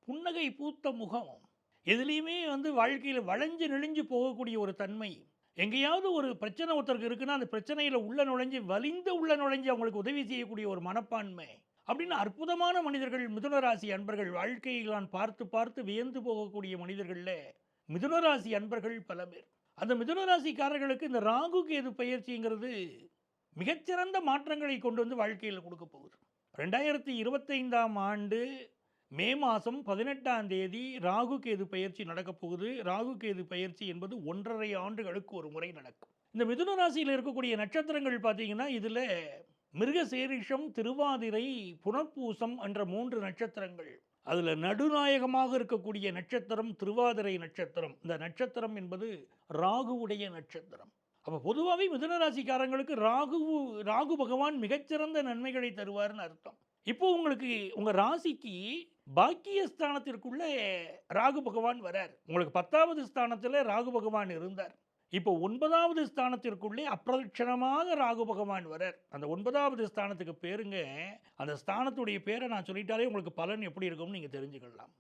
புன்னகை பூத்த முகம். எதுலேயுமே வாழ்க்கையில் வளைஞ்சு நெளிஞ்சு போகக்கூடிய ஒரு தன்மை. எங்கேயாவது ஒரு பிரச்சனை ஒருத்தருக்கு இருக்குன்னா, அந்த பிரச்சனையில் உள்ள நுழைஞ்சு வலிந்து உள்ள நுழைஞ்சு அவங்களுக்கு உதவி செய்யக்கூடிய ஒரு மனப்பான்மை. அப்படின்னு அற்புதமான மனிதர்கள் மிதுன ராசி அன்பர்கள். வாழ்க்கையில் நான் பார்த்து பார்த்து வியந்து போகக்கூடிய மனிதர்களில் மிதுன ராசி அன்பர்கள் பல பேர். அந்த மிதுன ராசிக்காரர்களுக்கு இந்த ராகு கேது பயிற்சிங்கிறது மிகச்சிறந்த மாற்றங்களை கொண்டு வந்து வாழ்க்கையில் கொடுக்க போகுது. 2025ஆம் ஆண்டு மே மாதம் 18ஆம் தேதி ராகு கேது பயிற்சி நடக்கப் போகுது. ராகு கேது பயிற்சி என்பது 1½ ஆண்டுகளுக்கு ஒரு முறை நடக்கும். இந்த மிதுன ராசியில் இருக்கக்கூடிய நட்சத்திரங்கள் பார்த்தீங்கன்னா, இதில் மிருகசீரிஷம், திருவாதிரை, புனர்பூசம் என்ற 3 நட்சத்திரங்கள். அதில் நடுநாயகமாக இருக்கக்கூடிய நட்சத்திரம் திருவாதிரை நட்சத்திரம். இந்த நட்சத்திரம் என்பது ராகுவுடைய நட்சத்திரம். அப்போ பொதுவாகவே மிதுன ராசிக்காரங்களுக்கு ராகு பகவான் மிகச்சிறந்த நன்மைகளை தருவார்னு அர்த்தம். இப்போ உங்களுக்கு உங்கள் ராசிக்கு பாக்கியஸ்தானத்திற்குள்ளே ராகு பகவான் வரார். உங்களுக்கு 10வது ஸ்தானத்தில் ராகு பகவான் இருந்தார். இப்போ 9வது ஸ்தானத்திற்குள்ளே அப்பிரதட்சணமாக ராகு பகவான் வரார். அந்த 9வது ஸ்தானத்துக்கு பேருங்க, அந்த ஸ்தானத்துடைய பேரை நான் சொல்லிட்டாலே உங்களுக்கு பலன் எப்படி இருக்கும்னு நீங்கள் தெரிஞ்சுக்கலாம்.